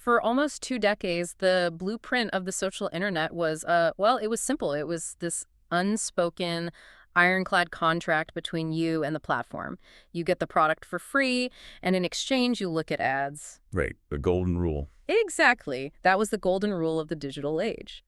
For almost 2 decades, the blueprint of the social internet was, well, it was simple. It was this unspoken, ironclad contract between you and the platform. You get the product for free, and in exchange, you look at ads. Right, the golden rule. Exactly. That was the golden rule of the digital age.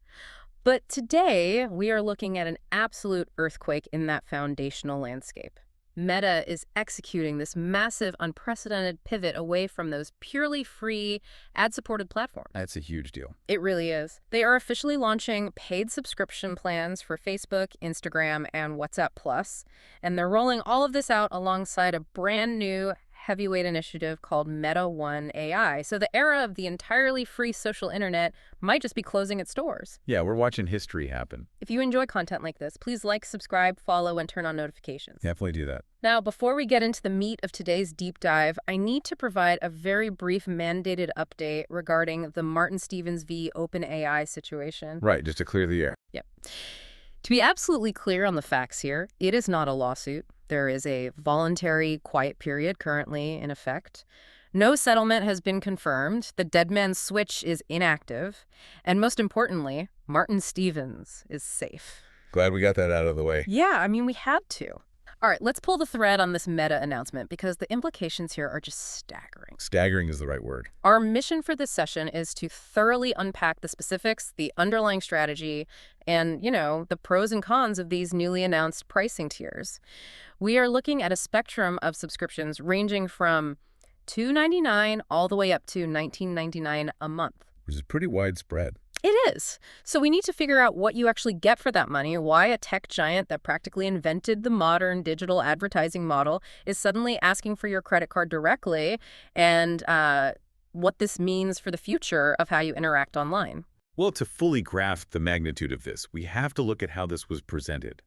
But today, we are looking at an absolute earthquake in that foundational landscape. Meta is executing this massive, unprecedented pivot away from those purely free, ad-supported platforms. That's a huge deal. It really is. They are officially launching paid subscription plans for Facebook, Instagram, and WhatsApp Plus, and they're rolling all of this out alongside a brand new heavyweight initiative called Meta One AI. So the era of the entirely free social internet might just be closing its doors. Yeah, we're watching history happen. If you enjoy content like this, please like, subscribe, follow, and turn on notifications. Definitely do that. Now, before we get into the meat of today's deep dive, I need to provide a very brief mandated update regarding the Martin Stevens v. OpenAI situation. Right, just to clear the air. Yep. To be absolutely clear on the facts here, it is not a lawsuit. There is a voluntary quiet period currently in effect. No settlement has been confirmed. The dead man's switch is inactive. And most importantly, Martin Stevens is safe. Glad we got that out of the way. Yeah, I mean, we had to. All right, let's pull the thread on this Meta announcement because the implications here are just staggering. Staggering is the right word. Our mission for this session is to thoroughly unpack the specifics, the underlying strategy, and, the pros and cons of these newly announced pricing tiers. We are looking at a spectrum of subscriptions ranging from $2.99 all the way up to $19.99 a month. Which is pretty widespread. It is. So we need to figure out what you actually get for that money, why a tech giant that practically invented the modern digital advertising model is suddenly asking for your credit card directly, and what this means for the future of how you interact online. Well, to fully grasp the magnitude of this, we have to look at how this was presented.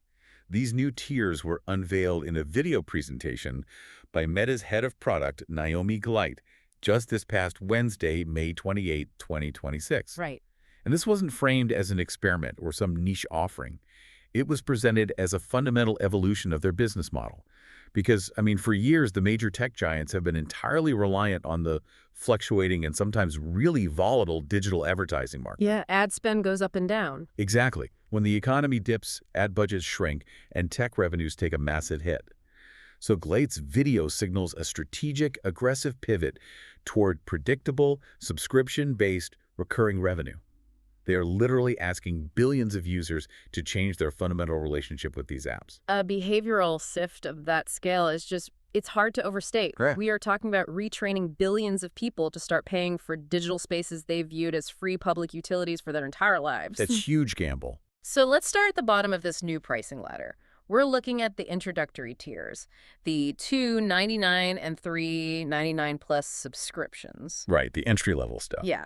These new tiers were unveiled in a video presentation by Meta's head of product, Naomi Gleit, just this past Wednesday, May 28, 2026. Right. And this wasn't framed as an experiment or some niche offering. It was presented as a fundamental evolution of their business model. Because, for years, the major tech giants have been entirely reliant on the fluctuating and sometimes really volatile digital advertising market. Yeah, ad spend goes up and down. Exactly. When the economy dips, ad budgets shrink, and tech revenues take a massive hit. So Gleit's video signals a strategic, aggressive pivot toward predictable, subscription-based, recurring revenue. They are literally asking billions of users to change their fundamental relationship with these apps. A behavioral shift of that scale is just, it's hard to overstate. Correct. We are talking about retraining billions of people to start paying for digital spaces they viewed as free public utilities for their entire lives. That's a huge gamble. So let's start at the bottom of this new pricing ladder. We're looking at the introductory tiers, the $2.99 and $3.99 plus subscriptions. Right, the entry-level stuff. Yeah.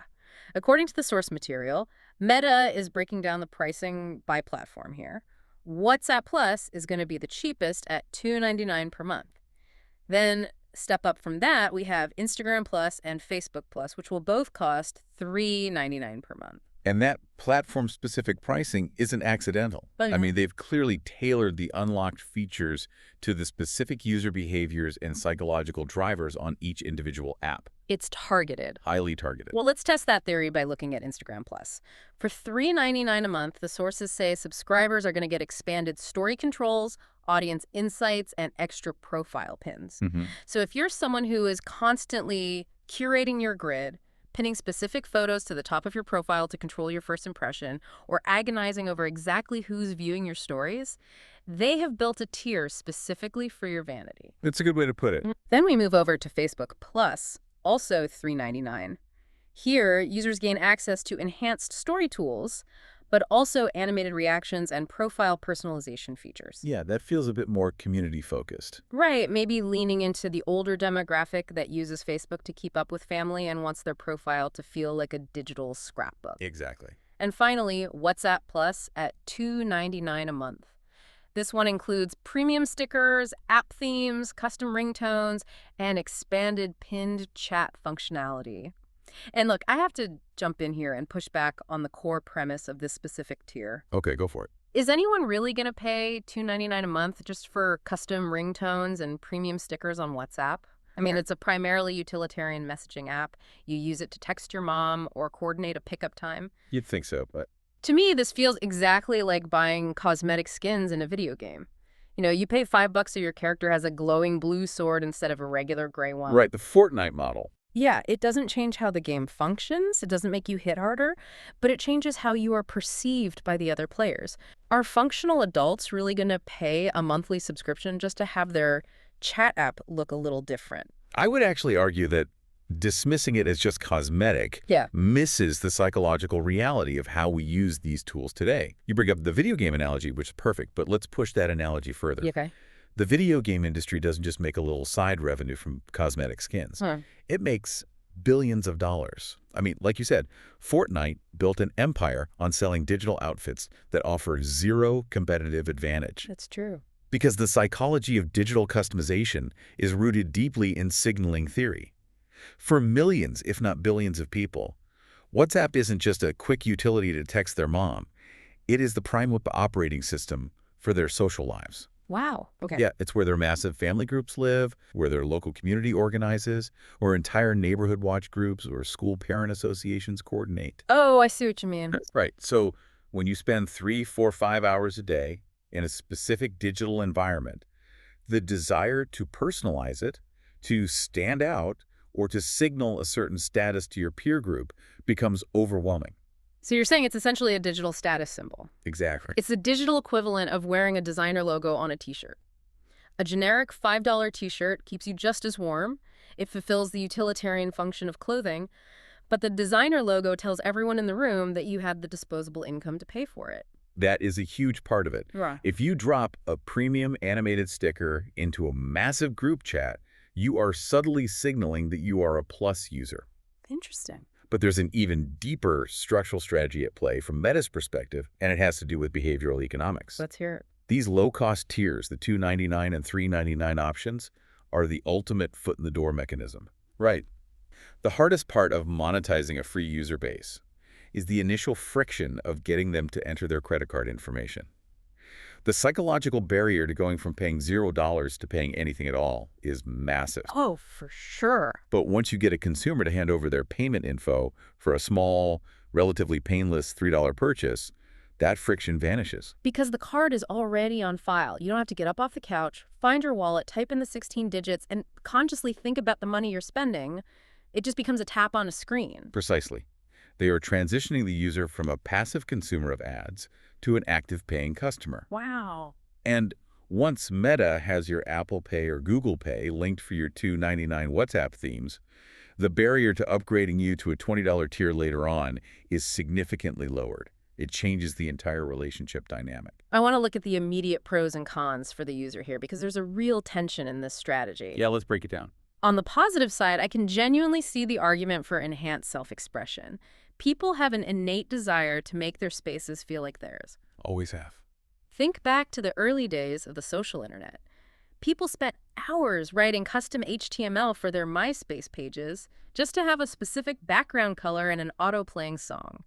According to the source material, Meta is breaking down the pricing by platform here. WhatsApp Plus is going to be the cheapest at $2.99 per month. Then, step up from that, we have Instagram Plus and Facebook Plus, which will both cost $3.99 per month. And that platform-specific pricing isn't accidental. They've clearly tailored the unlocked features to the specific user behaviors and psychological drivers on each individual app. It's targeted. Highly targeted. Well, let's test that theory by looking at Instagram Plus. For $3.99 a month, the sources say subscribers are going to get expanded story controls, audience insights, and extra profile pins. So if you're someone who is constantly curating your grid, pinning specific photos to the top of your profile to control your first impression, or agonizing over exactly who's viewing your stories, they have built a tier specifically for your vanity. That's a good way to put it. Then we move over to Facebook Plus, also $3.99. Here, users gain access to enhanced story tools, but also animated reactions and profile personalization features. Yeah, that feels a bit more community-focused. Right, maybe leaning into the older demographic that uses Facebook to keep up with family and wants their profile to feel like a digital scrapbook. Exactly. And finally, WhatsApp Plus at $2.99 a month. This one includes premium stickers, app themes, custom ringtones, and expanded pinned chat functionality. And look, I have to jump in here and push back on the core premise of this specific tier. Okay, go for it. Is anyone really going to pay $2.99 a month just for custom ringtones and premium stickers on WhatsApp? I mean, it's a primarily utilitarian messaging app. You use it to text your mom or coordinate a pickup time. You'd think so, but... To me, this feels exactly like buying cosmetic skins in a video game. You pay $5 so your character has a glowing blue sword instead of a regular gray one. Right, the Fortnite model. Yeah, it doesn't change how the game functions, it doesn't make you hit harder, but it changes how you are perceived by the other players. Are functional adults really going to pay a monthly subscription just to have their chat app look a little different? I would actually argue that dismissing it as just cosmetic Yeah. misses the psychological reality of how we use these tools today. You bring up the video game analogy, which is perfect, but let's push that analogy further. Yeah, okay. The video game industry doesn't just make a little side revenue from cosmetic skins. It makes billions of dollars. I mean, like you said, Fortnite built an empire on selling digital outfits that offer zero competitive advantage. That's true. Because the psychology of digital customization is rooted deeply in signaling theory. For millions, if not billions of people, WhatsApp isn't just a quick utility to text their mom. It is the prime operating system for their social lives. Wow. Okay. Yeah, it's where their massive family groups live, where their local community organizes, or entire neighborhood watch groups or school parent associations coordinate. Oh, I see what you mean. Right. So when you spend 3, 4, 5 hours a day in a specific digital environment, the desire to personalize it, to stand out, or to signal a certain status to your peer group becomes overwhelming. So you're saying it's essentially a digital status symbol. Exactly. It's the digital equivalent of wearing a designer logo on a t-shirt. A generic $5 t-shirt keeps you just as warm. It fulfills the utilitarian function of clothing, but the designer logo tells everyone in the room that you had the disposable income to pay for it. That is a huge part of it. Right. If you drop a premium animated sticker into a massive group chat, you are subtly signaling that you are a plus user. Interesting. But there's an even deeper structural strategy at play from Meta's perspective, and it has to do with behavioral economics. Let's hear it. These low-cost tiers, the $2.99 and $3.99 options, are the ultimate foot-in-the-door mechanism. Right. The hardest part of monetizing a free user base is the initial friction of getting them to enter their credit card information. The psychological barrier to going from paying $0 to paying anything at all is massive. Oh, for sure. But once you get a consumer to hand over their payment info for a small, relatively painless $3 purchase, that friction vanishes. Because the card is already on file. You don't have to get up off the couch, find your wallet, type in the 16 digits, and consciously think about the money you're spending. It just becomes a tap on a screen. Precisely. They are transitioning the user from a passive consumer of ads to an active paying customer. Wow. And once Meta has your Apple Pay or Google Pay linked for your $2.99 WhatsApp themes, the barrier to upgrading you to a $20 tier later on is significantly lowered. It changes the entire relationship dynamic. I want to look at the immediate pros and cons for the user here because there's a real tension in this strategy. Yeah, let's break it down. On the positive side, I can genuinely see the argument for enhanced self-expression. People have an innate desire to make their spaces feel like theirs. Always have. Think back to the early days of the social internet. People spent hours writing custom HTML for their MySpace pages just to have a specific background color and an auto-playing song.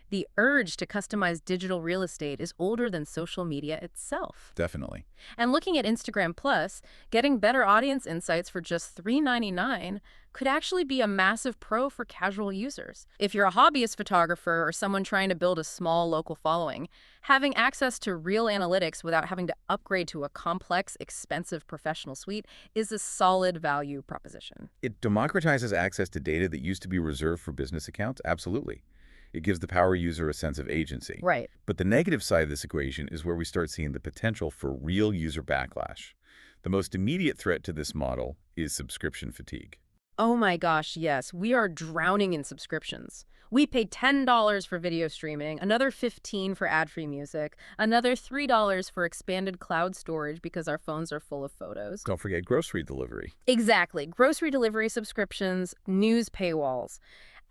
The urge to customize digital real estate is older than social media itself. Definitely. And looking at Instagram Plus, getting better audience insights for just $3.99 could actually be a massive pro for casual users. If you're a hobbyist photographer or someone trying to build a small local following, having access to real analytics without having to upgrade to a complex, expensive professional suite is a solid value proposition. It democratizes access to data that used to be reserved for business accounts? Absolutely. It gives the power user a sense of agency. Right. But the negative side of this equation is where we start seeing the potential for real user backlash. The most immediate threat to this model is subscription fatigue. Oh my gosh, yes. We are drowning in subscriptions. We pay $10 for video streaming, another $15 for ad-free music, another $3 for expanded cloud storage because our phones are full of photos. Don't forget grocery delivery. Exactly. Grocery delivery subscriptions, news paywalls.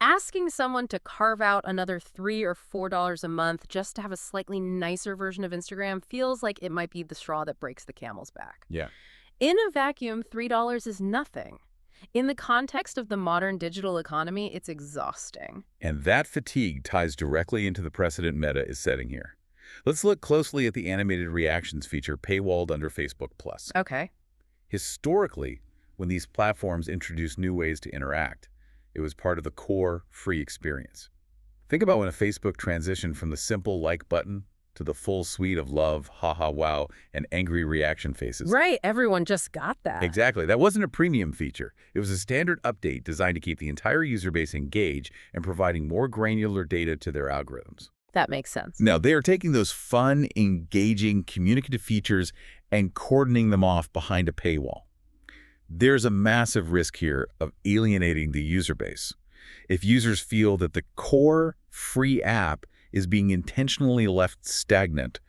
Asking someone to carve out another $3 or $4 a month just to have a slightly nicer version of Instagram feels like it might be the straw that breaks the camel's back. Yeah. In a vacuum, $3 is nothing. In the context of the modern digital economy, it's exhausting. And that fatigue ties directly into the precedent Meta is setting here. Let's look closely at the animated reactions feature paywalled under Facebook Plus. Okay. Historically, when these platforms introduced new ways to interact. It was part of the core free experience. Think about when a Facebook transitioned from the simple like button to the full suite of love, haha, wow, and angry reaction faces. Right, everyone just got that. Exactly. That wasn't a premium feature. It was a standard update designed to keep the entire user base engaged and providing more granular data to their algorithms. That makes sense. Now, they are taking those fun, engaging, communicative features and cordoning them off behind a paywall. There's a massive risk here of alienating the user base. If users feel that the core free app is being intentionally left stagnant,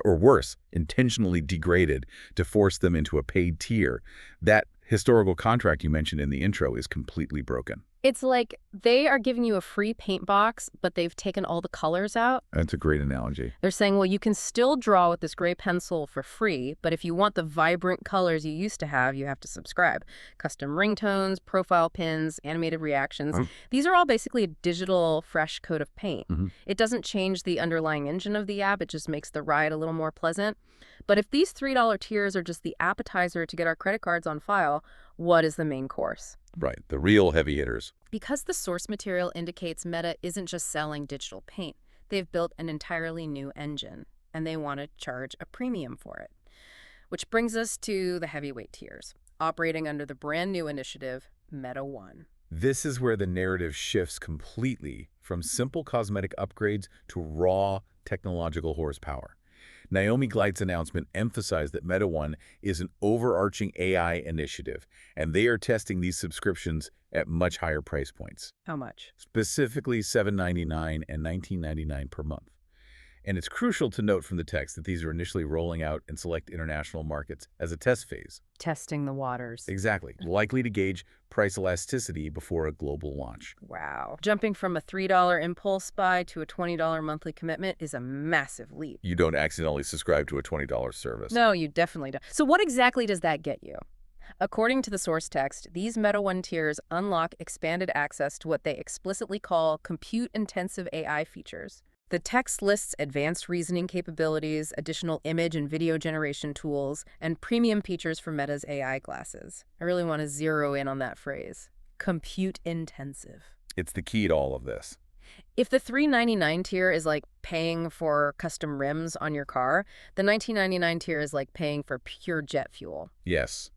or worse, intentionally degraded to force them into a paid tier, that historical contract you mentioned in the intro is completely broken. It's like they are giving you a free paint box, but they've taken all the colors out. That's a great analogy. They're saying, well, you can still draw with this gray pencil for free, but if you want the vibrant colors you used to have, you have to subscribe. Custom ringtones, profile pins, animated reactions. These are all basically a digital fresh coat of paint. It doesn't change the underlying engine of the app. It just makes the ride a little more pleasant. But if these $3 tiers are just the appetizer to get our credit cards on file, what is the main course? Right, the real heavy hitters. Because the source material indicates Meta isn't just selling digital paint. They've built an entirely new engine, and they want to charge a premium for it. Which brings us to the heavyweight tiers, operating under the brand new initiative, Meta One. This is where the narrative shifts completely from simple cosmetic upgrades to raw technological horsepower. Naomi Glite's announcement emphasized that Meta One is an overarching AI initiative, and they are testing these subscriptions at much higher price points. How much? Specifically $7.99 and $19.99 per month. And it's crucial to note from the text that these are initially rolling out in select international markets as a test phase. Testing the waters. Exactly. Likely to gauge price elasticity before a global launch. Wow. Jumping from a $3 impulse buy to a $20 monthly commitment is a massive leap. You don't accidentally subscribe to a $20 service. No, you definitely don't. So what exactly does that get you? According to the source text, these Meta One tiers unlock expanded access to what they explicitly call compute-intensive AI features. The text lists advanced reasoning capabilities, additional image and video generation tools, and premium features for Meta's AI glasses. I really want to zero in on that phrase. Compute-intensive. It's the key to all of this. If the $3.99 tier is like paying for custom rims on your car, the $19.99 tier is like paying for pure jet fuel. Yes.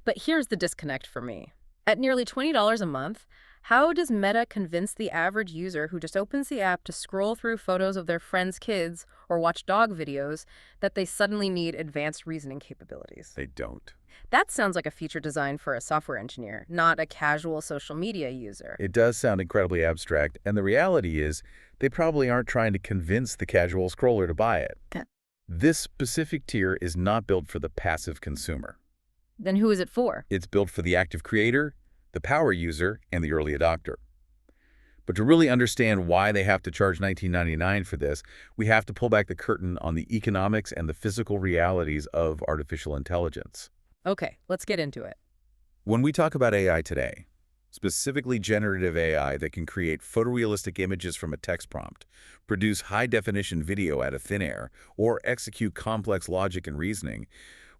But here's the disconnect for me. At nearly $20 a month, how does Meta convince the average user who just opens the app to scroll through photos of their friends' kids or watch dog videos that they suddenly need advanced reasoning capabilities? They don't. That sounds like a feature designed for a software engineer, not a casual social media user. It does sound incredibly abstract, and the reality is they probably aren't trying to convince the casual scroller to buy it. This specific tier is not built for the passive consumer. Then who is it for? It's built for the active creator, the power user, and the early adopter. But to really understand why they have to charge $19.99 for this, we have to pull back the curtain on the economics and the physical realities of artificial intelligence. Okay, let's get into it. When we talk about AI today, specifically generative AI that can create photorealistic images from a text prompt, produce high-definition video out of thin air, or execute complex logic and reasoning,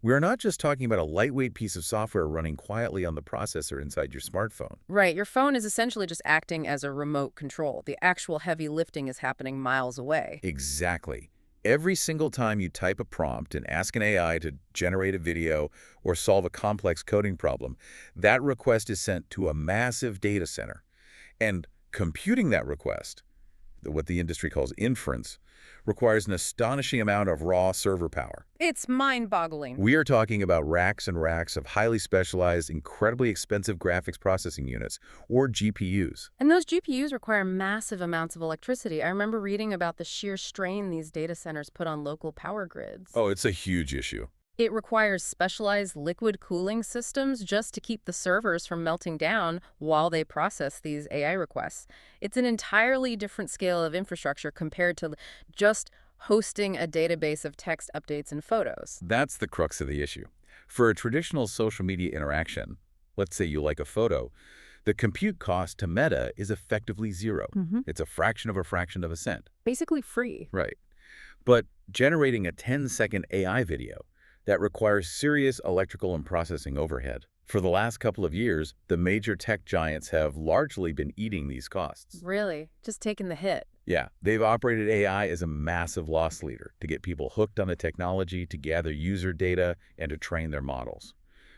we are not just talking about a lightweight piece of software running quietly on the processor inside your smartphone. Right, your phone is essentially just acting as a remote control. The actual heavy lifting is happening miles away. Exactly. Every single time you type a prompt and ask an AI to generate a video or solve a complex coding problem, that request is sent to a massive data center. And computing that request, what the industry calls inference, requires an astonishing amount of raw server power. It's mind-boggling. We are talking about racks and racks of highly specialized, incredibly expensive graphics processing units, or GPUs. And those GPUs require massive amounts of electricity. I remember reading about the sheer strain these data centers put on local power grids. Oh, it's a huge issue. It requires specialized liquid cooling systems just to keep the servers from melting down while they process these AI requests. It's an entirely different scale of infrastructure compared to just hosting a database of text updates and photos. That's the crux of the issue. For a traditional social media interaction, let's say you like a photo, the compute cost to Meta is effectively zero. It's a fraction of a cent. Basically free. Right. But generating a 10-second AI video, that requires serious electrical and processing overhead. For the last couple of years, the major tech giants have largely been eating these costs. Really? Just taking the hit. Yeah, they've operated AI as a massive loss leader to get people hooked on the technology, to gather user data, and to train their models.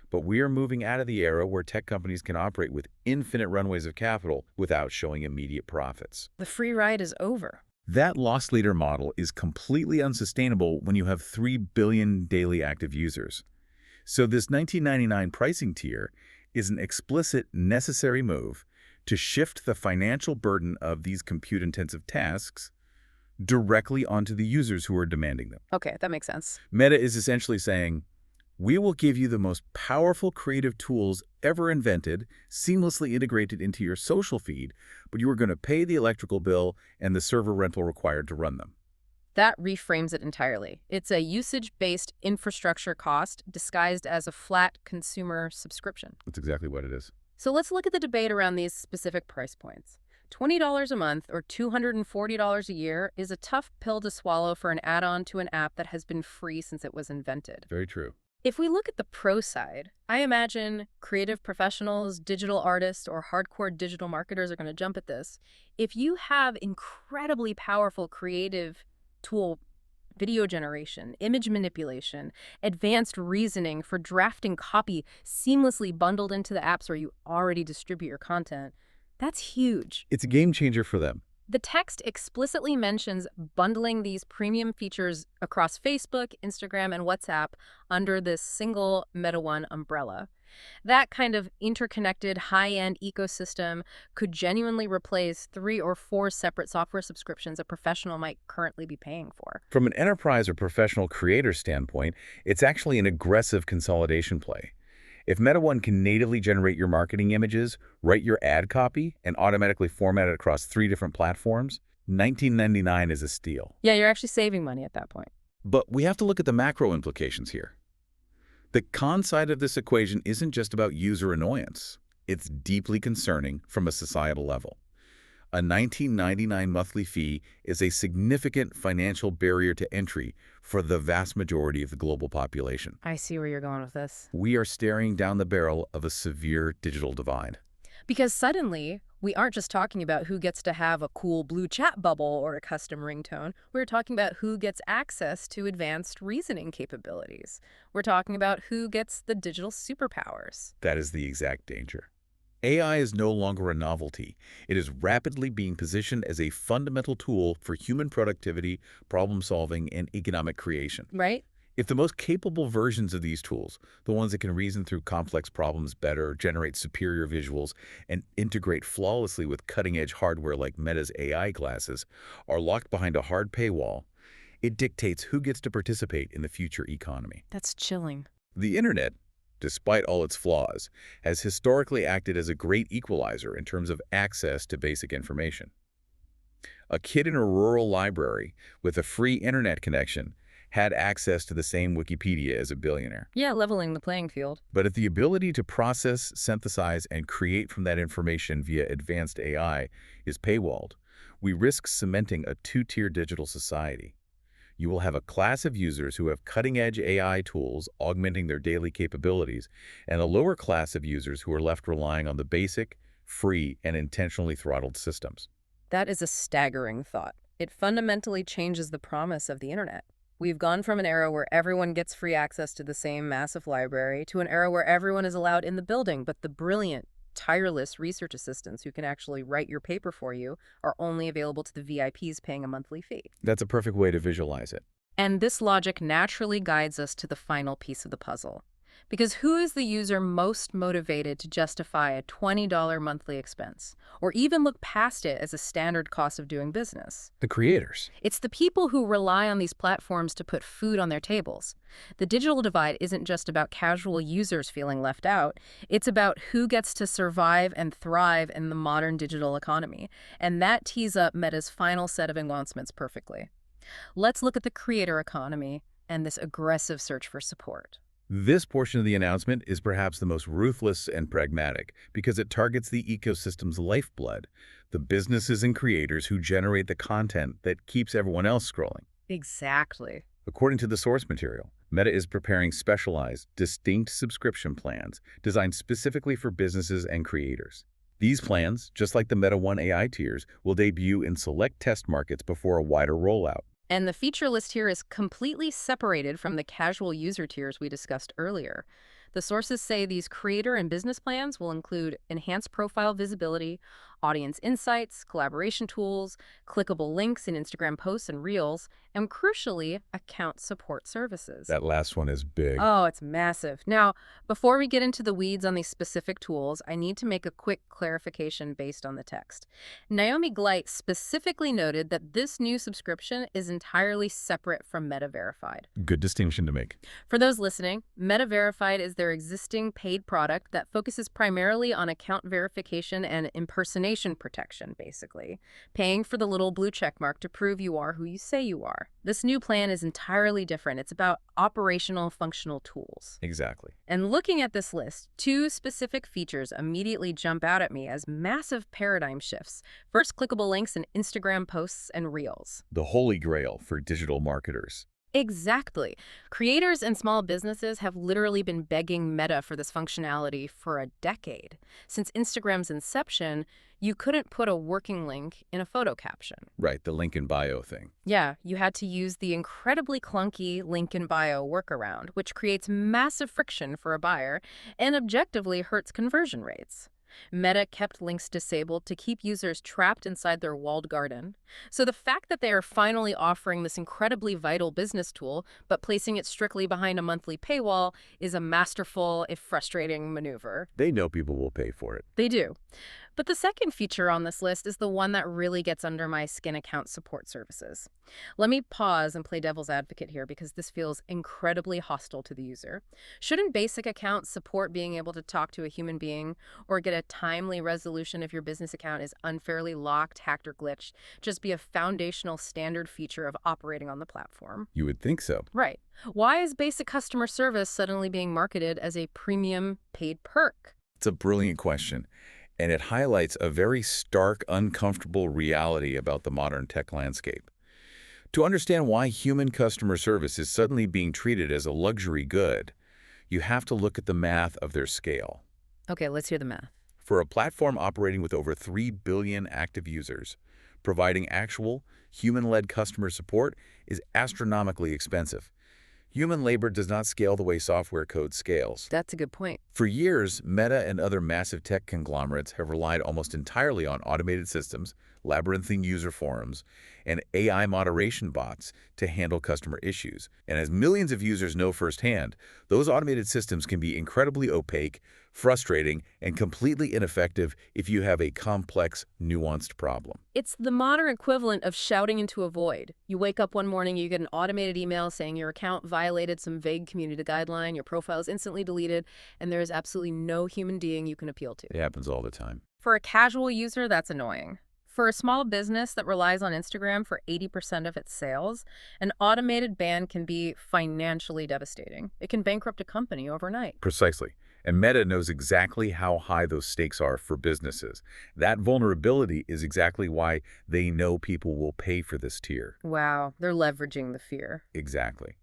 But we are moving out of the era where tech companies can operate with infinite runways of capital without showing immediate profits. The free ride is over. That loss leader model is completely unsustainable when you have 3 billion daily active users. So this $19.99 pricing tier is an explicit, necessary move to shift the financial burden of these compute-intensive tasks directly onto the users who are demanding them. Okay, that makes sense. Meta is essentially saying, we will give you the most powerful creative tools ever invented, seamlessly integrated into your social feed, but you are going to pay the electrical bill and the server rental required to run them. That reframes it entirely. It's a usage-based infrastructure cost disguised as a flat consumer subscription. That's exactly what it is. So let's look at the debate around these specific price points. $20 a month or $240 a year is a tough pill to swallow for an add-on to an app that has been free since it was invented. Very true. If we look at the pro side, I imagine creative professionals, digital artists, or hardcore digital marketers are going to jump at this. If you have incredibly powerful creative tool, video generation, image manipulation, advanced reasoning for drafting copy seamlessly bundled into the apps where you already distribute your content, that's huge. It's a game changer for them. The text explicitly mentions bundling these premium features across Facebook, Instagram, and WhatsApp under this single Meta One umbrella. That kind of interconnected high-end ecosystem could genuinely replace 3 or 4 separate software subscriptions a professional might currently be paying for. From an enterprise or professional creator standpoint, it's actually an aggressive consolidation play. If Meta One can natively generate your marketing images, write your ad copy, and automatically format it across 3 different platforms, $19.99 is a steal. Yeah, you're actually saving money at that point. But we have to look at the macro implications here. The con side of this equation isn't just about user annoyance. It's deeply concerning from a societal level. A $19.99 monthly fee is a significant financial barrier to entry for the vast majority of the global population. I see where you're going with this. We are staring down the barrel of a severe digital divide. Because suddenly, we aren't just talking about who gets to have a cool blue chat bubble or a custom ringtone. We're talking about who gets access to advanced reasoning capabilities. We're talking about who gets the digital superpowers. That is the exact danger. AI is no longer a novelty. It is rapidly being positioned as a fundamental tool for human productivity, problem-solving, and economic creation. Right? If the most capable versions of these tools, the ones that can reason through complex problems better, generate superior visuals, and integrate flawlessly with cutting-edge hardware like Meta's AI glasses, are locked behind a hard paywall, it dictates who gets to participate in the future economy. That's chilling. The Internet, despite all its flaws, has historically acted as a great equalizer in terms of access to basic information. A kid in a rural library with a free internet connection had access to the same Wikipedia as a billionaire. Yeah, leveling the playing field. But if the ability to process, synthesize, and create from that information via advanced AI is paywalled, we risk cementing a 2-tier digital society. You will have a class of users who have cutting-edge AI tools augmenting their daily capabilities, and a lower class of users who are left relying on the basic, free, and intentionally throttled systems. That is a staggering thought. It fundamentally changes the promise of the internet. We've gone from an era where everyone gets free access to the same massive library to an era where everyone is allowed in the building, but the brilliant, tireless research assistants who can actually write your paper for you are only available to the VIPs paying a monthly fee. That's a perfect way to visualize it. And this logic naturally guides us to the final piece of the puzzle. Because who is the user most motivated to justify a $20 monthly expense, or even look past it as a standard cost of doing business? The creators. It's the people who rely on these platforms to put food on their tables. The digital divide isn't just about casual users feeling left out. It's about who gets to survive and thrive in the modern digital economy. And that tees up Meta's final set of announcements perfectly. Let's look at the creator economy and this aggressive search for support. This portion of the announcement is perhaps the most ruthless and pragmatic because it targets the ecosystem's lifeblood, the businesses and creators who generate the content that keeps everyone else scrolling. Exactly. According to the source material, Meta is preparing specialized, distinct subscription plans designed specifically for businesses and creators. These plans, just like the Meta One AI tiers, will debut in select test markets before a wider rollout. And the feature list here is completely separated from the casual user tiers we discussed earlier. The sources say these creator and business plans will include enhanced profile visibility, audience insights, collaboration tools, clickable links in Instagram posts and Reels, and crucially, account support services. That last one is big. Oh, it's massive. Now, before we get into the weeds on these specific tools, I need to make a quick clarification based on the text. Naomi Gleit specifically noted that this new subscription is entirely separate from Meta Verified. Good distinction to make. For those listening, Meta Verified is their existing paid product that focuses primarily on account verification and impersonation protection, basically, paying for the little blue check mark to prove you are who you say you are. This new plan is entirely different. It's about operational functional tools. Exactly. And looking at this list, two specific features immediately jump out at me as massive paradigm shifts. First, clickable links in Instagram posts and Reels. The holy grail for digital marketers. Exactly. Creators and small businesses have literally been begging Meta for this functionality for a decade. Since Instagram's inception, you couldn't put a working link in a photo caption. Right, the link in bio thing. Yeah, you had to use the incredibly clunky link in bio workaround, which creates massive friction for a buyer and objectively hurts conversion rates. Meta kept links disabled to keep users trapped inside their walled garden. So the fact that they are finally offering this incredibly vital business tool, but placing it strictly behind a monthly paywall, is a masterful, if frustrating, maneuver. They know people will pay for it. They do. But the second feature on this list is the one that really gets under my skin: account support services. Let me pause and play devil's advocate here because this feels incredibly hostile to the user. Shouldn't basic account support being able to talk to a human being or get a timely resolution if your business account is unfairly locked, hacked, or glitched just be a foundational standard feature of operating on the platform? You would think so. Right. Why is basic customer service suddenly being marketed as a premium paid perk? It's a brilliant question, and it highlights a very stark, uncomfortable reality about the modern tech landscape. To understand why human customer service is suddenly being treated as a luxury good, you have to look at the math of their scale. Okay, let's hear the math. For a platform operating with over 3 billion active users, providing actual, human-led customer support is astronomically expensive. Human labor does not scale the way software code scales. That's a good point. For years, Meta and other massive tech conglomerates have relied almost entirely on automated systems, labyrinthine user forums, and AI moderation bots to handle customer issues. And as millions of users know firsthand, those automated systems can be incredibly opaque, frustrating, and completely ineffective if you have a complex, nuanced problem. It's the modern equivalent of shouting into a void. You wake up one morning, you get an automated email saying your account violated some vague community guideline, your profile is instantly deleted, and there is absolutely no human being you can appeal to. It happens all the time. For a casual user, that's annoying. For a small business that relies on Instagram for 80% of its sales, an automated ban can be financially devastating. It can bankrupt a company overnight. Precisely. And Meta knows exactly how high those stakes are for businesses. That vulnerability is exactly why they know people will pay for this tier. Wow, they're leveraging the fear. Exactly.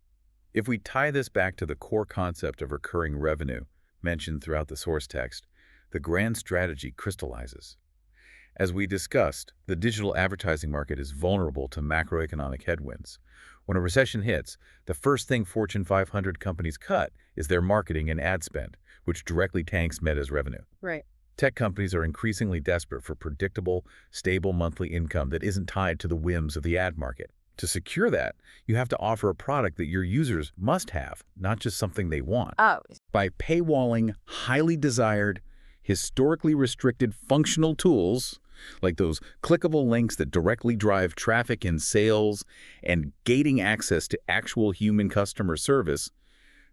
If we tie this back to the core concept of recurring revenue mentioned throughout the source text, the grand strategy crystallizes. As we discussed, the digital advertising market is vulnerable to macroeconomic headwinds. When a recession hits, the first thing Fortune 500 companies cut is their marketing and ad spend, which directly tanks Meta's revenue. Right. Tech companies are increasingly desperate for predictable, stable monthly income that isn't tied to the whims of the ad market. To secure that, you have to offer a product that your users must have, not just something they want. Oh. By paywalling highly desired, historically restricted functional tools, like those clickable links that directly drive traffic and sales, and gating access to actual human customer service,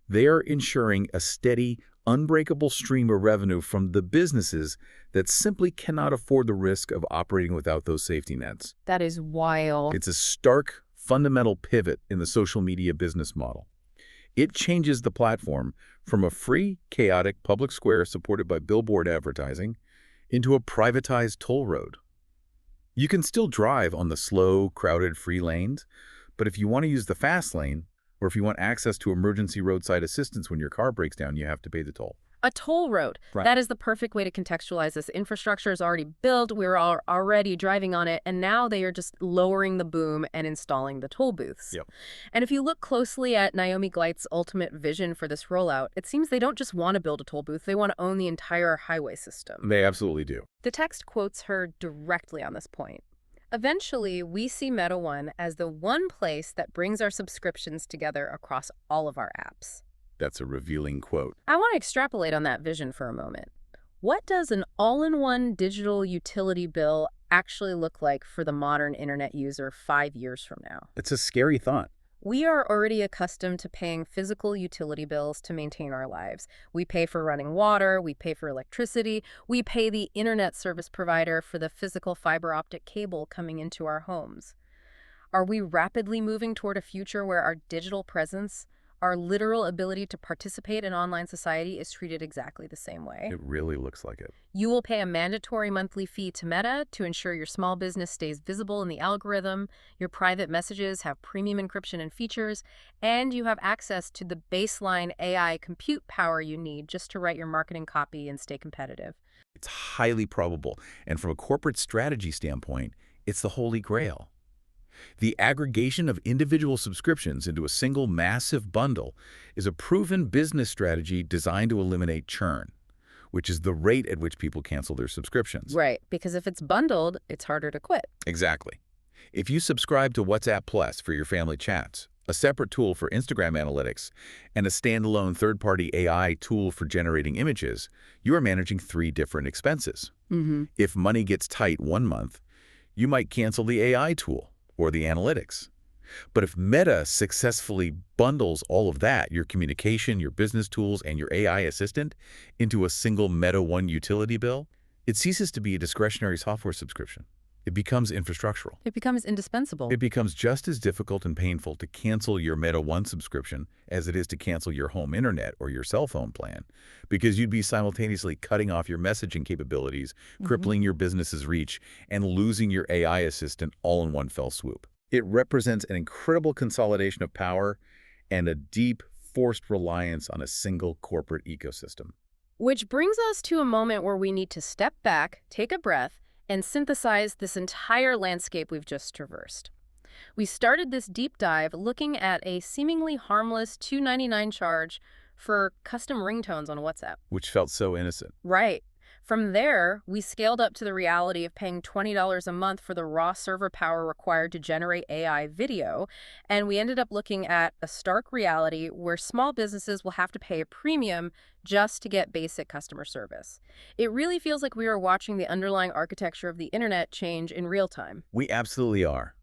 they are ensuring a steady, unbreakable stream of revenue from the businesses that simply cannot afford the risk of operating without those safety nets. That is wild. It's a stark, fundamental pivot in the social media business model. It changes the platform from a free, chaotic public square supported by billboard advertising into a privatized toll road. You can still drive on the slow, crowded free lanes, but if you want to use the fast lane, Or if you want access to emergency roadside assistance when your car breaks down, you have to pay the toll. A toll road. Right. That is the perfect way to contextualize this. Infrastructure is already built, we're all already driving on it, and now they are just lowering the boom and installing the toll booths. Yep. And if you look closely at Naomi Gleit's ultimate vision for this rollout, it seems they don't just want to build a toll booth, they want to own the entire highway system. They absolutely do. The text quotes her directly on this point. Eventually, we see Meta One as the one place that brings our subscriptions together across all of our apps. That's a revealing quote. I want to extrapolate on that vision for a moment. What does an all-in-one digital utility bill actually look like for the modern internet user 5 years from now? It's a scary thought. We are already accustomed to paying physical utility bills to maintain our lives. We pay for running water, we pay for electricity, we pay the internet service provider for the physical fiber optic cable coming into our homes. Are we rapidly moving toward a future where our digital presence, our literal ability to participate in online society, is treated exactly the same way? It really looks like it. You will pay a mandatory monthly fee to Meta to ensure your small business stays visible in the algorithm, your private messages have premium encryption and features, and you have access to the baseline AI compute power you need just to write your marketing copy and stay competitive. It's highly probable, and from a corporate strategy standpoint, it's the holy grail. The aggregation of individual subscriptions into a single massive bundle is a proven business strategy designed to eliminate churn, which is the rate at which people cancel their subscriptions. Right, because if it's bundled, it's harder to quit. Exactly. If you subscribe to WhatsApp Plus for your family chats, a separate tool for Instagram analytics, and a standalone third-party AI tool for generating images, you are managing 3 different expenses. If money gets tight one month, you might cancel the AI tool or the analytics. But if Meta successfully bundles all of that, your communication, your business tools, and your AI assistant, into a single Meta One utility bill, it ceases to be a discretionary software subscription. It becomes infrastructural. It becomes indispensable. It becomes just as difficult and painful to cancel your Meta One subscription as it is to cancel your home internet or your cell phone plan, because you'd be simultaneously cutting off your messaging capabilities, crippling your business's reach, and losing your AI assistant all in one fell swoop. It represents an incredible consolidation of power and a deep, forced reliance on a single corporate ecosystem. Which brings us to a moment where we need to step back, take a breath, and synthesize this entire landscape we've just traversed. We started this deep dive looking at a seemingly harmless $2.99 charge for custom ringtones on WhatsApp. Which felt so innocent. Right. From there, we scaled up to the reality of paying $20 a month for the raw server power required to generate AI video, and we ended up looking at a stark reality where small businesses will have to pay a premium just to get basic customer service. It really feels like we are watching the underlying architecture of the internet change in real time. We absolutely are.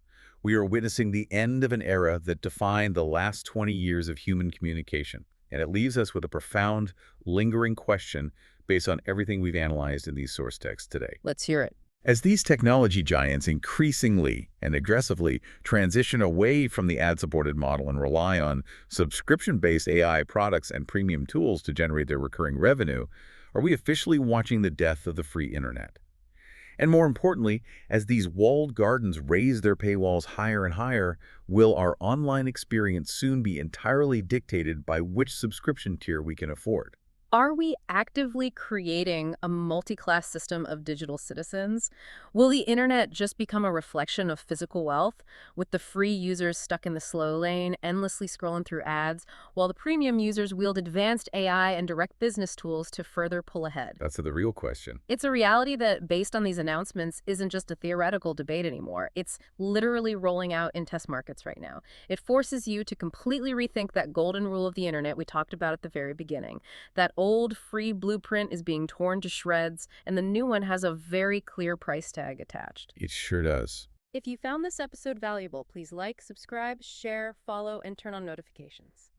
We are witnessing the end of an era that defined the last 20 years of human communication, and it leaves us with a profound, lingering question based on everything we've analyzed in these source texts today. Let's hear it. As these technology giants increasingly and aggressively transition away from the ad-supported model and rely on subscription-based AI products and premium tools to generate their recurring revenue, are we officially watching the death of the free internet? And more importantly, as these walled gardens raise their paywalls higher and higher, will our online experience soon be entirely dictated by which subscription tier we can afford? Are we actively creating a multi-class system of digital citizens? Will the internet just become a reflection of physical wealth, with the free users stuck in the slow lane, endlessly scrolling through ads, while the premium users wield advanced AI and direct business tools to further pull ahead? That's the real question. It's a reality that, based on these announcements, isn't just a theoretical debate anymore. It's literally rolling out in test markets right now. It forces you to completely rethink that golden rule of the internet we talked about at the very beginning. That old free blueprint is being torn to shreds, and the new one has a very clear price tag attached. It sure does. If you found this episode valuable, please like, subscribe, share, follow, and turn on notifications.